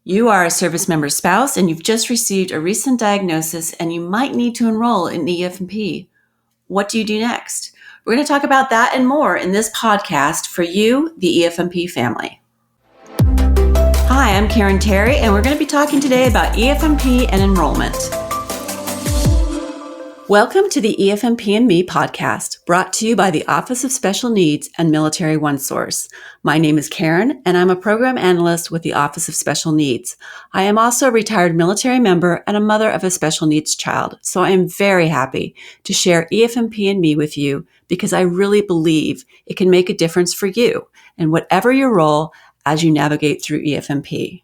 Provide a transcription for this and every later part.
You are a service member spouse and you've just received a recent diagnosis and you might need to enroll in EFMP. What do you do next? We're going to talk about that and more in this podcast for you, the EFMP family. Hi, I'm Karen Terry, and we're going to be talking today about EFMP and enrollment. Welcome to the EFMP Me podcast, brought to you by the Office of Special Needs and Military OneSource. My name is Karen, and I'm a program analyst with the Office of Special Needs. I am also a retired military member and a mother of a special needs child, so I am very happy to share EFMP and Me with you because I really believe it can make a difference for you and whatever your role as you navigate through EFMP.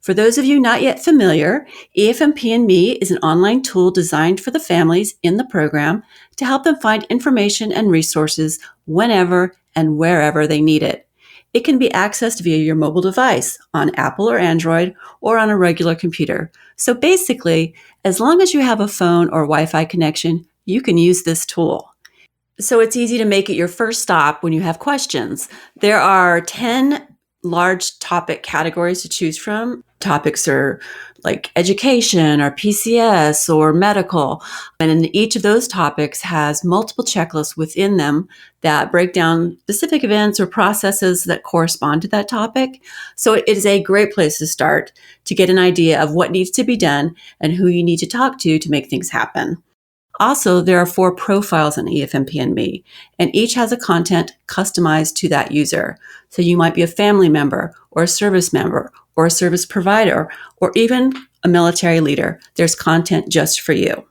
For those of you not yet familiar, EFMP and Me is an online tool designed for the families in the program to help them find information and resources whenever and wherever they need it. It can be accessed via your mobile device on Apple or Android or on a regular computer. So basically, as long as you have a phone or Wi-Fi connection, you can use this tool. So it's easy to make it your first stop when you have questions. There are 10 large topic categories to choose from. Topics are like education or PCS or medical. And in each of those topics has multiple checklists within them that break down specific events or processes that correspond to that topic. So it is a great place to start to get an idea of what needs to be done and who you need to talk to make things happen. Also, there are 4 profiles on EFMP and Me, and each has a content customized to that user. So you might be a family member or a service member or a service provider or even a military leader. There's content just for you.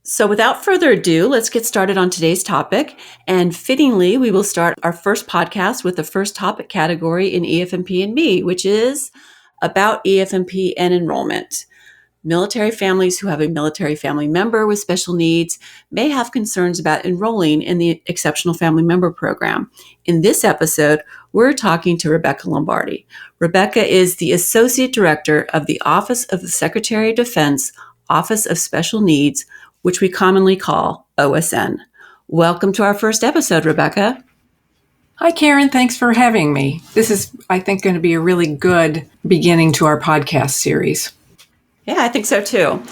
So without further ado, let's get started on today's topic. And fittingly, we will start our first podcast with the first topic category in EFMP and Me, which is about EFMP and enrollment. Military families who have a military family member with special needs may have concerns about enrolling in the Exceptional Family Member Program. In this episode, we're talking to Rebecca Lombardi. Rebecca is the Associate Director of the Office of the Secretary of Defense, Office of Special Needs, which we commonly call OSN. Welcome to our first episode, Rebecca. Hi, Karen. Thanks for having me. This is, I think, going to be a really good beginning to our podcast series. Yeah, I think so too.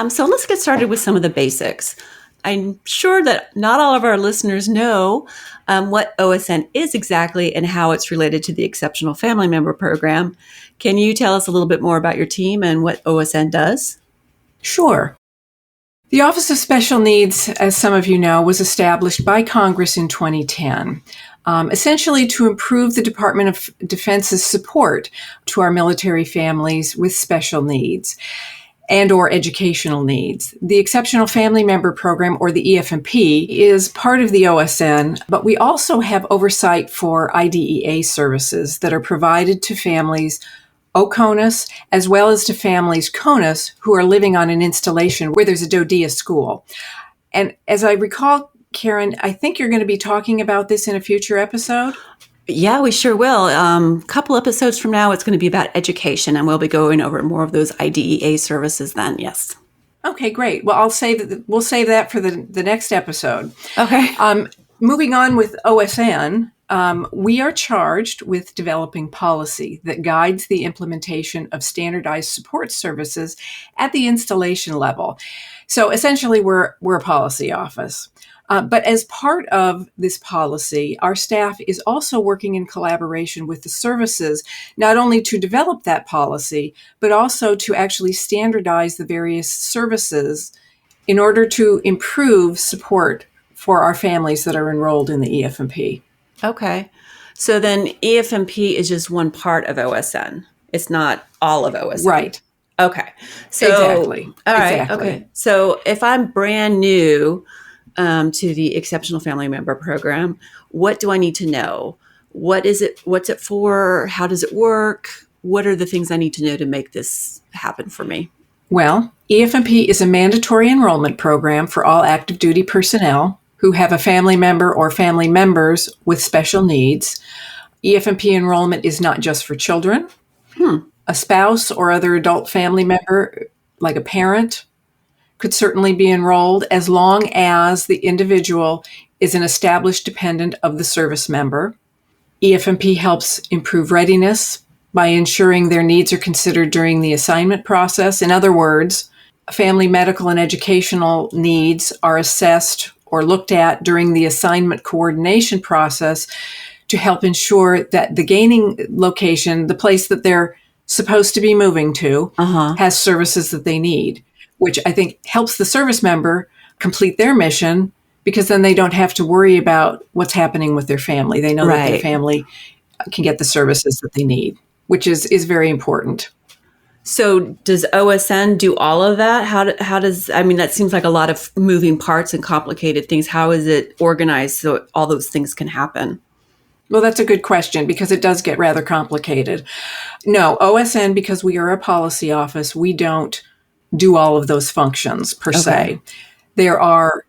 So let's get started with some of the basics. I'm sure that not all of our listeners know what OSN is exactly and how it's related to the Exceptional Family Member Program. Can you tell us a little bit more about your team and what OSN does? Sure. The Office of Special Needs, as some of you know, was established by Congress in 2010. Essentially to improve the Department of Defense's support to our military families with special needs and or educational needs. The Exceptional Family Member Program, or the EFMP, is part of the OSN, but we also have oversight for IDEA services that are provided to families OCONUS, as well as to families CONUS who are living on an installation where there's a DODEA school. And as I recall, Karen, I think you're going to be talking about this in a future episode. Yeah, we sure will. A couple episodes from now, it's going to be about education, and we'll be going over more of those IDEA services then, yes. Okay, great. Well, we'll save that for the next episode. Okay. Moving on with OSN, we are charged with developing policy that guides the implementation of standardized support services at the installation level. So essentially, we're a policy office. But as part of this policy, our staff is also working in collaboration with the services, not only to develop that policy, but also to actually standardize the various services in order to improve support for our families that are enrolled in the EFMP. Okay. So then EFMP is just one part of OSN. It's not all of OSN. Right. Okay. So, exactly. All right. Exactly. Okay. So if I'm brand new to the Exceptional Family Member Program, what do I need to know? What is it? What's it for? How does it work? What are the things I need to know to make this happen for me? Well, EFMP is a mandatory enrollment program for all active duty personnel who have a family member or family members with special needs. EFMP enrollment is not just for children. A spouse or other adult family member, like a parent, could certainly be enrolled as long as the individual is an established dependent of the service member. EFMP helps improve readiness, by ensuring their needs are considered during the assignment process. In other words, family medical and educational needs are assessed or looked at during the assignment coordination process to help ensure that the gaining location, the place that they're supposed to be moving to, has services that they need, which I think helps the service member complete their mission, because then they don't have to worry about what's happening with their family. They know that their family can get the services that they need, which is very important. So does OSN do all of that? How does, I mean, that seems like a lot of moving parts and complicated things. How is it organized so all those things can happen? Well, that's a good question, because it does get rather complicated. No, OSN, because we are a policy office, we don't do all of those functions per se. There are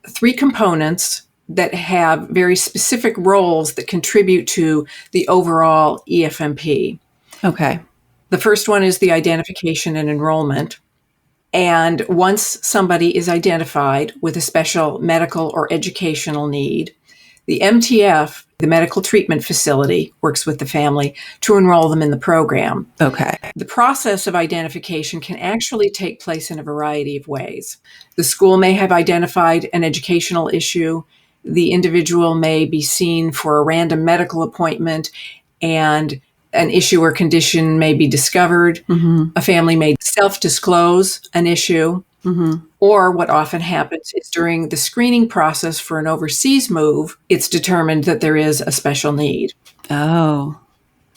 3 components that have very specific roles that contribute to the overall EFMP. Okay. The first one is the identification and enrollment. And once somebody is identified with a special medical or educational need, the MTF, the medical treatment facility, works with the family to enroll them in the program. Okay. The process of identification can actually take place in a variety of ways. The school may have identified an educational issue. The individual may be seen for a random medical appointment, and an issue or condition may be discovered. A family may self-disclose an issue. Or what often happens is during the screening process for an overseas move, it's determined that there is a special need. Oh,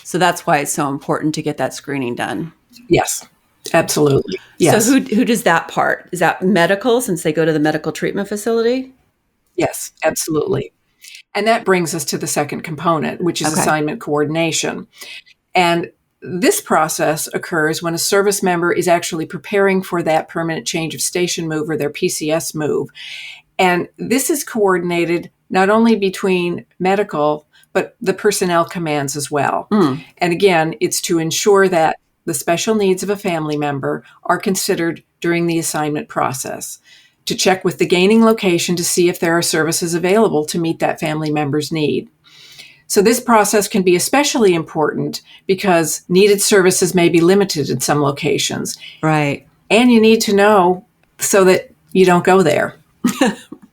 so that's why it's so important to get that screening done. Yes, absolutely. Yes. So who does that part? Is that medical, since they go to the medical treatment facility? Yes, absolutely. And that brings us to the second component, which is assignment coordination. And this process occurs when a service member is actually preparing for that permanent change of station move or their PCS move. And this is coordinated not only between medical, but the personnel commands as well. And again, it's to ensure that the special needs of a family member are considered during the assignment process, to check with the gaining location to see if there are services available to meet that family member's need. So this process can be especially important because needed services may be limited in some locations. Right. And you need to know so that you don't go there.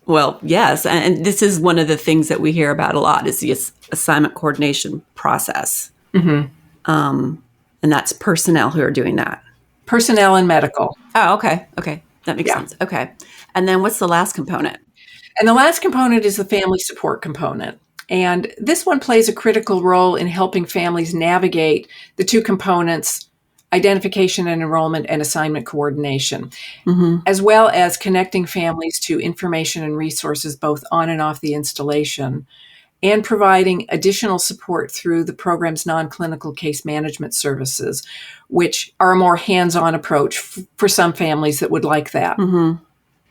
Well, yes. And this is one of the things that we hear about a lot is the assignment coordination process. And that's personnel who are doing that. Personnel and medical. Oh, okay. Okay. That makes sense. Okay. And then what's the last component? And the last component is the family support component. And this one plays a critical role in helping families navigate the 2 components, identification and enrollment and assignment coordination, as well as connecting families to information and resources both on and off the installation, and providing additional support through the program's non-clinical case management services, which are a more hands-on approach for some families that would like that.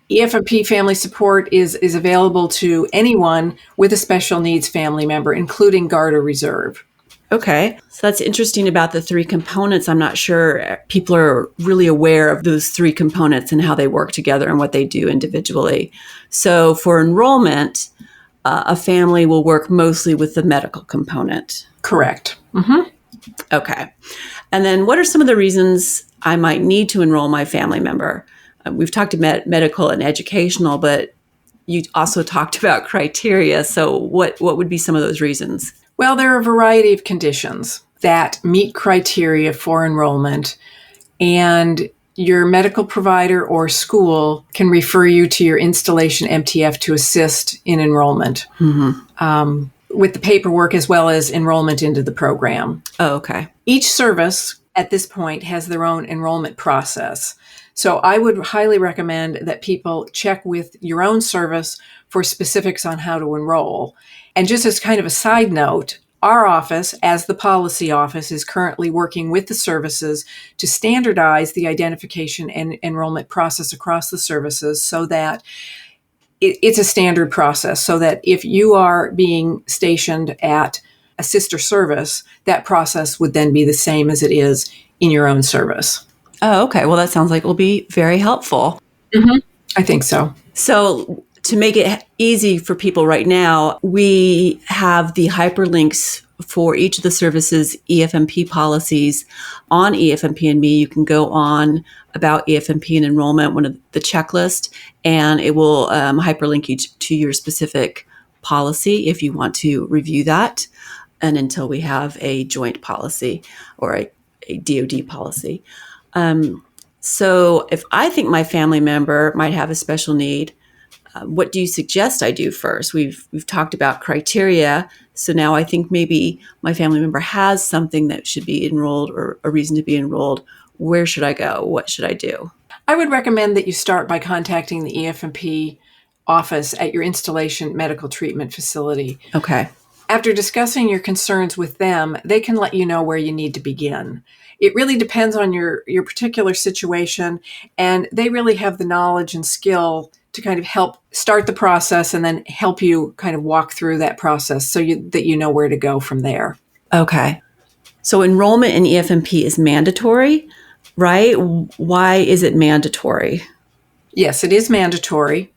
EFMP family support is available to anyone with a special needs family member, including Guard or Reserve. Okay. So that's interesting about the 3 components. I'm not sure people are really aware of those 3 components and how they work together and what they do individually. So for enrollment, a family will work mostly with the medical component. Correct. Okay. And then what are some of the reasons I might need to enroll my family member? We've talked about medical and educational, but you also talked about criteria. So what would be some of those reasons? Well, there are a variety of conditions that meet criteria for enrollment, and your medical provider or school can refer you to your installation MTF to assist in enrollment with the paperwork as well as enrollment into the program. Oh, okay. Each service at this point has their own enrollment process. So I would highly recommend that people check with your own service for specifics on how to enroll. And just as kind of a side note, our office, as the policy office, is currently working with the services to standardize the identification and enrollment process across the services so that it's a standard process, so that if you are being stationed at a sister service, that process would then be the same as it is in your own service. Oh, okay. Well, that sounds like it will be very helpful. I think so. So to make it easy for people right now, we have the hyperlinks for each of the services EFMP policies on EFMP and Me. You can go on about EFMP and enrollment, one of the checklist, and it will hyperlink you to your specific policy if you want to review that. And until we have a joint policy or a DoD policy. So if I think my family member might have a special need, what do you suggest I do first? We've talked about criteria. So now I think maybe my family member has something that should be enrolled or a reason to be enrolled. Where should I go? What should I do? I would recommend that you start by contacting the EFMP office at your installation medical treatment facility. Okay. After discussing your concerns with them, they can let you know where you need to begin. It really depends on your particular situation, and they really have the knowledge and skill to kind of help start the process and then help you kind of walk through that process so that you know where to go from there. Okay. So enrollment in EFMP is mandatory, right? Why is it mandatory? Yes, it is mandatory.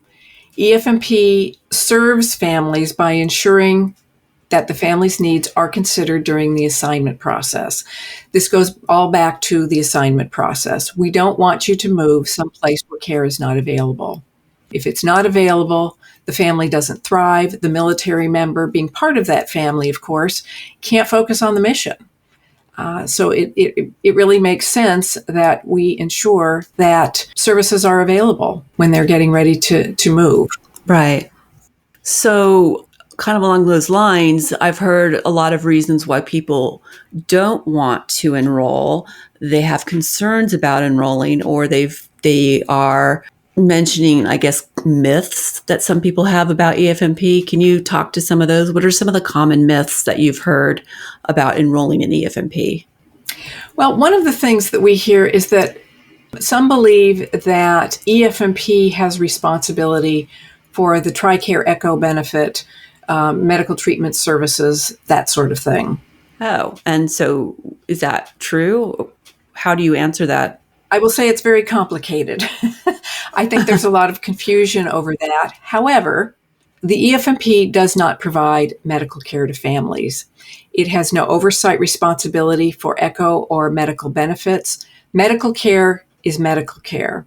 EFMP serves families by ensuring that the family's needs are considered during the assignment process. This goes all back to the assignment process. We don't want you to move someplace where care is not available. If it's not available, the family doesn't thrive. The military member, being part of that family, of course, can't focus on the mission. So it really makes sense that we ensure that services are available when they're getting ready to move. Right. So kind of along those lines, I've heard a lot of reasons why people don't want to enroll. They have concerns about enrolling, or they are mentioning, I guess, myths that some people have about EFMP. Can you talk to some of those? What are some of the common myths that you've heard about enrolling in EFMP? Well, one of the things that we hear is that some believe that EFMP has responsibility for the TRICARE Echo benefit, medical treatment services, that sort of thing. Oh, and so is that true? How do you answer that? I will say it's very complicated. I think there's a lot of confusion over that. However, the EFMP does not provide medical care to families. It has no oversight responsibility for echo or medical benefits. Medical care is medical care.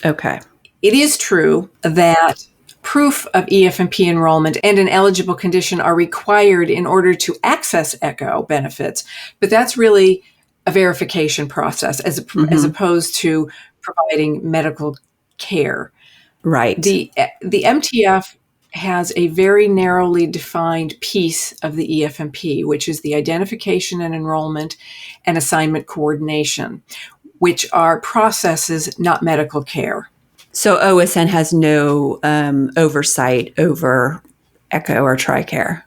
Okay. It is true that proof of EFMP enrollment and an eligible condition are required in order to access echo benefits, but that's really a verification process as opposed to providing medical care. Right. The MTF has a very narrowly defined piece of the EFMP, which is the identification and enrollment and assignment coordination, which are processes, not medical care. So OSN has no oversight over echo or TRICARE.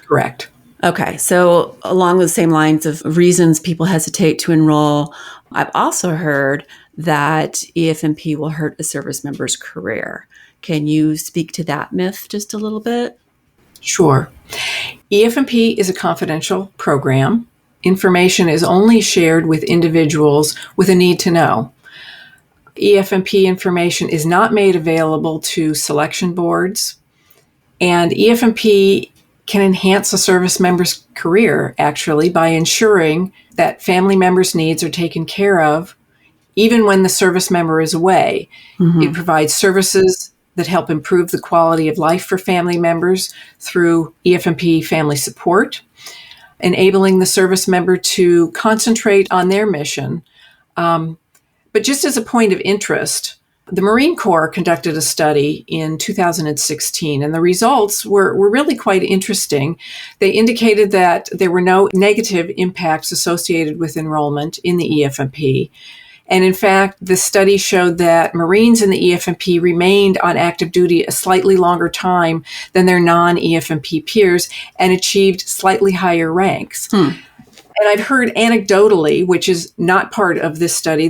Correct. Okay, so along the same lines of reasons people hesitate to enroll, I've also heard that EFMP will hurt a service member's career. Can you speak to that myth just a little bit? Sure. EFMP is a confidential program. Information is only shared with individuals with a need to know. EFMP information is not made available to selection boards, and EFMP can enhance a service member's career, actually, by ensuring that family members' needs are taken care of, even when the service member is away. Mm-hmm. It provides services that help improve the quality of life for family members through EFMP family support, enabling the service member to concentrate on their mission. But just as a point of interest, the Marine Corps conducted a study in 2016, and the results were really quite interesting. They indicated that there were no negative impacts associated with enrollment in the EFMP. And in fact, the study showed that Marines in the EFMP remained on active duty a slightly longer time than their non-EFMP peers and achieved slightly higher ranks. And I've heard anecdotally, which is not part of this study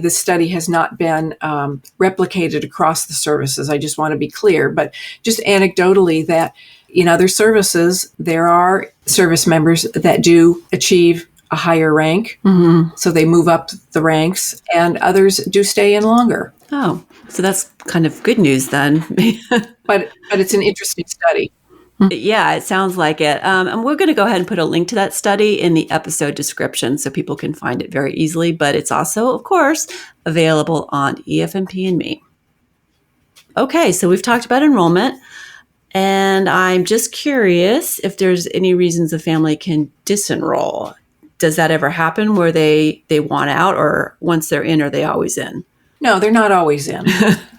has not been replicated across the services. I just want to be clear, but just anecdotally that in other services, there are service members that do achieve a higher rank. Mm-hmm. So they move up the ranks, and others do stay in longer. Oh, so that's kind of good news then. But it's an interesting study. Yeah, it sounds like it. And we're going to go ahead and put a link to that study in the episode description so people can find it very easily. But it's also, of course, available on EFMP and Me. Okay, so we've talked about enrollment. And I'm just curious if there's any reasons a family can disenroll. Does that ever happen where they want out, or once they're in, are they always in? No, they're not always in.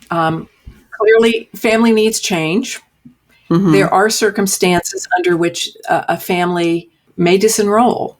Clearly, family needs change. Mm-hmm. There are circumstances under which a family may disenroll.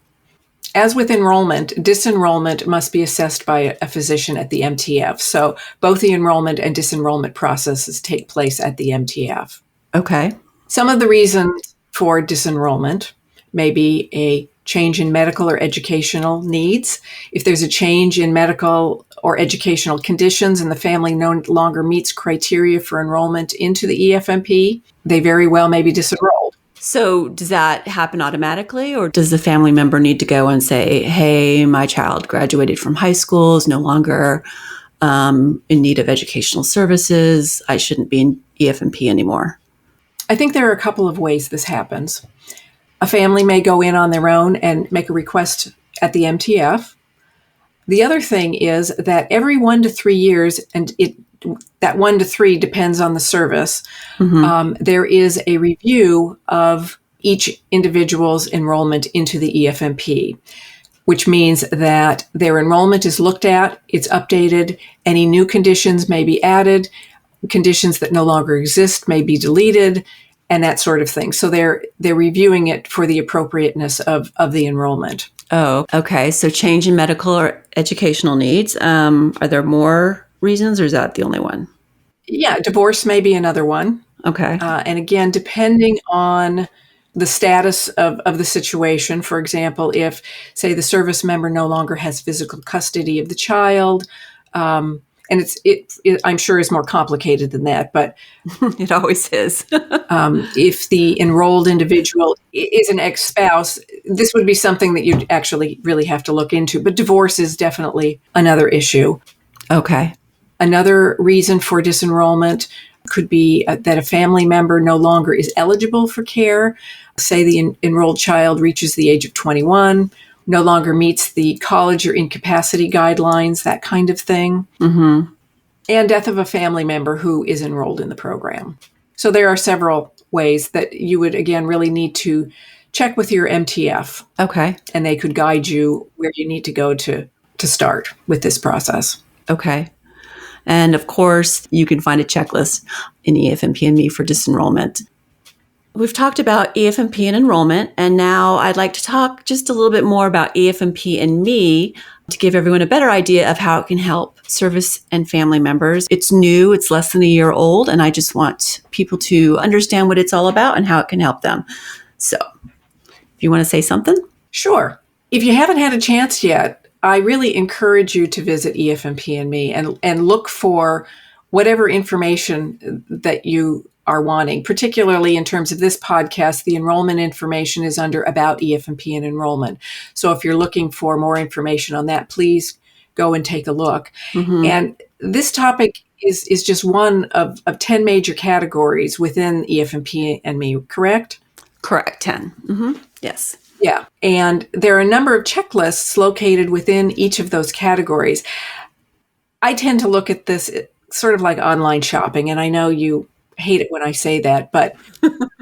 As with enrollment, disenrollment must be assessed by a physician at the MTF. So both the enrollment and disenrollment processes take place at the MTF. Okay. Some of the reasons for disenrollment may be a change in medical or educational needs. If there's a change in medical or educational conditions and the family no longer meets criteria for enrollment into the EFMP, they very well may be disenrolled. So does that happen automatically, or does the family member need to go and say, hey, my child graduated from high school, is no longer in need of educational services, I shouldn't be in EFMP anymore? I think there are a couple of ways this happens. A family may go in on their own and make a request at the MTF. The other thing is that every 1 to 3 years, and that 1 to 3 depends on the service, there is a review of each individual's enrollment into the EFMP, which means that their enrollment is looked at, it's updated, any new conditions may be added, conditions that no longer exist may be deleted, and that sort of thing. So they're reviewing it for the appropriateness of the enrollment. Oh, okay. So change in medical or educational needs. Are there more reasons, or is that the only one? Yeah, divorce may be another one. Okay. And again, depending on the status of the situation, for example, if, say, the service member no longer has physical custody of the child, and it I'm sure is more complicated than that, but it always is. If the enrolled individual is an ex-spouse, this would be something that you'd actually really have to look into. But divorce is definitely another issue. Okay. Another reason for disenrollment could be that a family member no longer is eligible for care. Say the enrolled child reaches the age of 21, no longer meets the college or incapacity guidelines, that kind of thing. Mm-hmm. And death of a family member who is enrolled in the program. So there are several ways that you would, again, really need to check with your MTF. Okay. And they could guide you where you need to go to start with this process. Okay. And of course, you can find a checklist in EFMP and Me for disenrollment. We've talked about EFMP and enrollment, and now I'd like to talk just a little bit more about EFMP and Me to give everyone a better idea of how it can help service and family members. It's new, it's less than a year old, and I just want people to understand what it's all about and how it can help them. So, if you want to say something? Sure. If you haven't had a chance yet, I really encourage you to visit EFMP and Me and look for whatever information that you are wanting. Particularly in terms of this podcast, the enrollment information is under About EFMP and Enrollment. So if you're looking for more information on that, please go and take a look. Mm-hmm. And this topic is just one of 10 major categories within EFMP and Me, correct? Correct, 10. Mm-hmm. Yes. Yeah. And there are a number of checklists located within each of those categories. I tend to look at this sort of like online shopping, and I know you hate it when I say that, but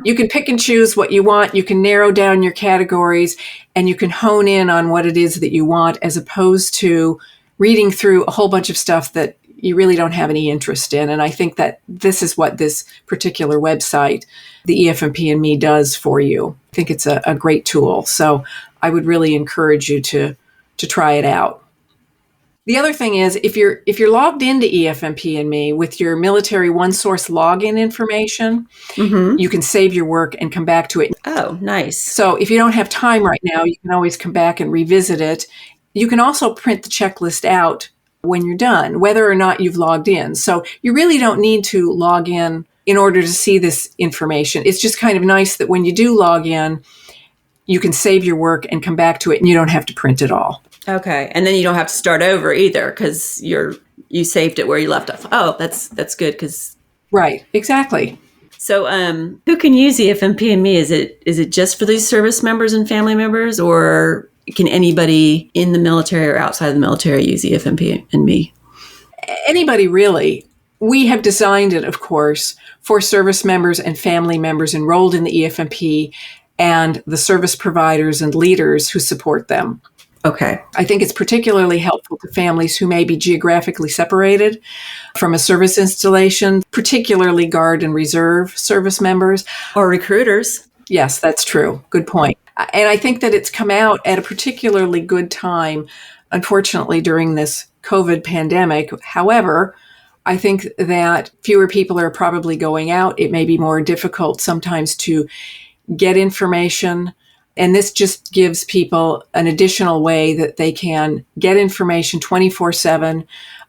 you can pick and choose what you want. You can narrow down your categories, and you can hone in on what it is that you want, as opposed to reading through a whole bunch of stuff that you really don't have any interest in. And I think that this is what this particular website, the EFMP and Me, does for you. I think it's a great tool. So I would really encourage you to try it out. The other thing is, if you're logged into EFMP and Me with your Military OneSource login information, mm-hmm. you can save your work and come back to it. Oh, nice. So if you don't have time right now, you can always come back and revisit it. You can also print the checklist out when you're done, whether or not you've logged in. So you really don't need to log in order to see this information. It's just kind of nice that when you do log in, you can save your work and come back to it, and you don't have to print it all. Okay. And then you don't have to start over either, because you saved it where you left off. Oh, that's good. Right. Exactly. So, who can use EFMP and Me? Is it just for these service members and family members, or can anybody in the military or outside of the military use EFMP and Me? Anybody really. We have designed it, of course, for service members and family members enrolled in the EFMP and the service providers and leaders who support them. Okay. I think it's particularly helpful to families who may be geographically separated from a service installation, particularly Guard and Reserve service members. Or recruiters. Yes, that's true. Good point. And I think that it's come out at a particularly good time, unfortunately, during this COVID pandemic. However, I think that fewer people are probably going out. It may be more difficult sometimes to get information. And this just gives people an additional way that they can get information 24/7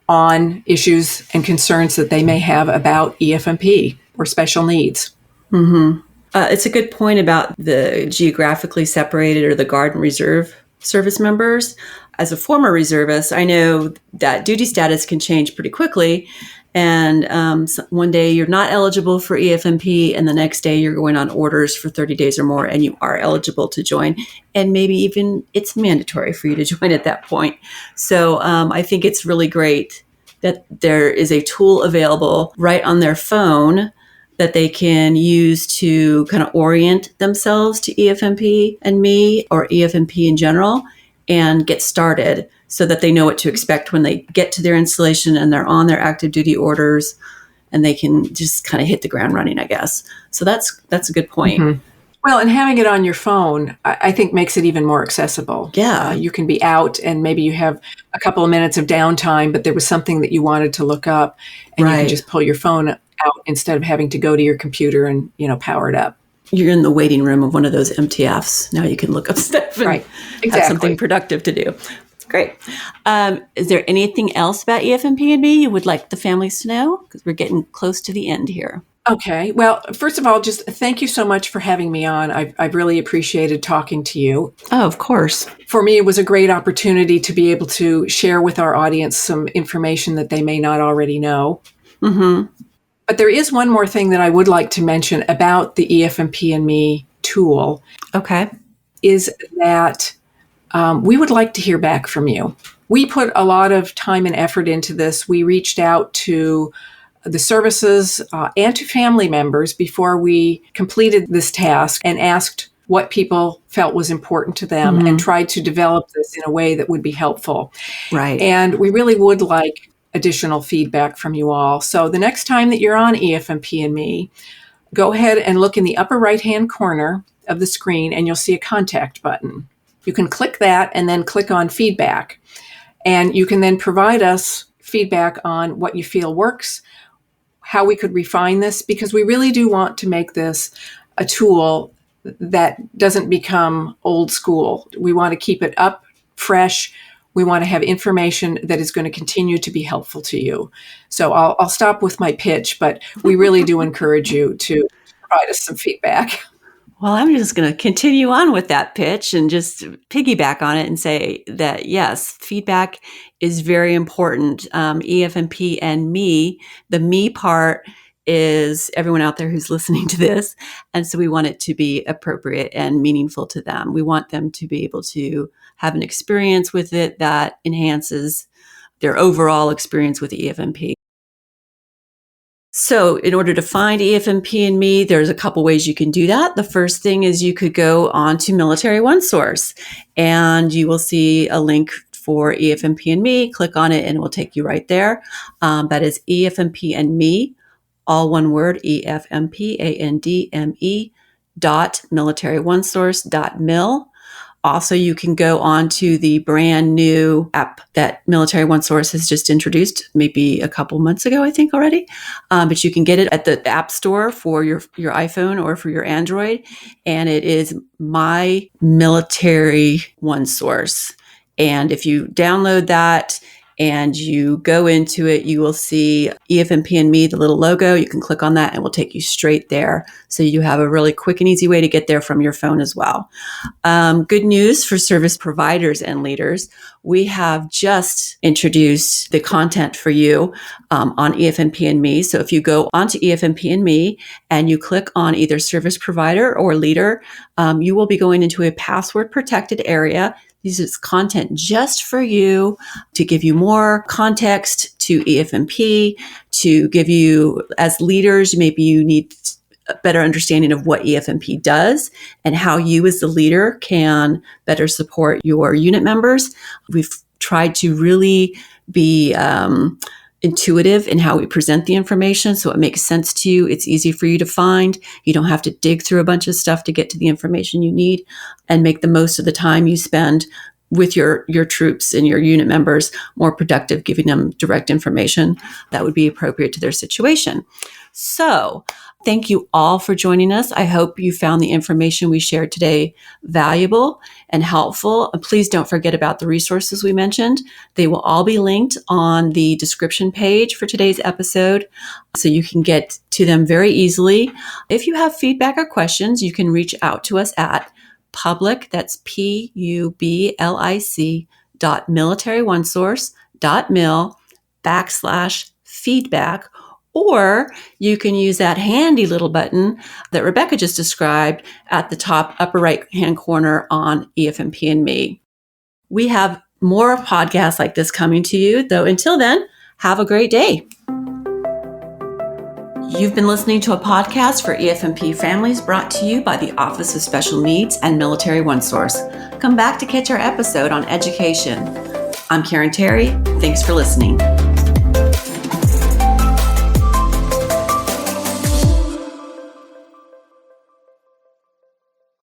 on issues and concerns that they may have about EFMP or special needs. Mm-hmm. It's a good point about the geographically separated or the Guard and Reserve service members. As a former reservist, I know that duty status can change pretty quickly. And one day you're not eligible for EFMP, and the next day you're going on orders for 30 days or more, and you are eligible to join. And maybe even it's mandatory for you to join at that point. So I think it's really great that there is a tool available right on their phone that they can use to kind of orient themselves to EFMP and Me, or EFMP in general, and get started so that they know what to expect when they get to their installation and they're on their active duty orders, and they can just kind of hit the ground running, I guess. So that's a good point. Mm-hmm. Well, and having it on your phone, I think makes it even more accessible. Yeah. You can be out and maybe you have a couple of minutes of downtime, but there was something that you wanted to look up, and you can just pull your phone out instead of having to go to your computer and, power it up. You're in the waiting room of one of those MTFs. Now you can look up stuff and have something productive to do. Great. Is there anything else about EFMP and Me you would like the families to know? Because we're getting close to the end here. Okay. Well, first of all, just thank you so much for having me on. I've really appreciated talking to you. Oh, of course. For me, it was a great opportunity to be able to share with our audience some information that they may not already know. Mm-hmm. But there is one more thing that I would like to mention about the EFMP and Me tool. Okay. Is that we would like to hear back from you. We put a lot of time and effort into this. We reached out to the services and to family members before we completed this task and asked what people felt was important to them, and tried to develop this in a way that would be helpful. Right. And we really would like additional feedback from you all. So the next time that you're on EFMP and Me, go ahead and look in the upper right-hand corner of the screen, and you'll see a contact button. You can click that and then click on feedback. And you can then provide us feedback on what you feel works, how we could refine this, because we really do want to make this a tool that doesn't become old school. We want to keep it up, fresh. We want to have information that is going to continue to be helpful to you. So I'll stop with my pitch, but we really do encourage you to provide us some feedback. Well, I'm just going to continue on with that pitch and just piggyback on it and say that, yes, feedback is very important. EFMP and Me, the Me part is everyone out there who's listening to this. And so we want it to be appropriate and meaningful to them. We want them to be able to have an experience with it that enhances their overall experience with EFMP. So in order to find EFMP and Me, there's a couple ways you can do that. The first thing is you could go on to Military OneSource, and you will see a link for EFMP and Me. Click on it and it will take you right there. That is EFMP and Me, all one word, EFMPANDME.military1source.mil. Also, you can go on to the brand new app that Military OneSource has just introduced, maybe a couple months ago, I think already. But you can get it at the App Store for your iPhone or for your Android. And it is My Military OneSource. And if you download that and you go into it, you will see EFMP Me, the little logo. You can click on that and it will take you straight there. So you have a really quick and easy way to get there from your phone as well. Good news for service providers and leaders. We have just introduced the content for you on EFMP Me. So if you go onto EFMP Me and you click on either service provider or leader, you will be going into a password protected area. This is content just for you to give you more context to EFMP, to give you, as leaders, maybe you need a better understanding of what EFMP does and how you as the leader can better support your unit members. We've tried to really be intuitive in how we present the information so it makes sense to you. It's easy for you to find. You don't have to dig through a bunch of stuff to get to the information you need, and make the most of the time you spend with your troops and your unit members more productive, giving them direct information that would be appropriate to their situation. So thank you all for joining us. I hope you found the information we shared today valuable and helpful. Please don't forget about the resources we mentioned. They will all be linked on the description page for today's episode, so you can get to them very easily. If you have feedback or questions, you can reach out to us at public, that's public.militaryOneSource.mil/feedback, or you can use that handy little button that Rebecca just described at the top upper right-hand corner on EFMP Me. We have more podcasts like this coming to you, though until then, have a great day. You've been listening to a podcast for EFMP families brought to you by the Office of Special Needs and Military OneSource. Come back to catch our episode on education. I'm Karen Terry. Thanks for listening.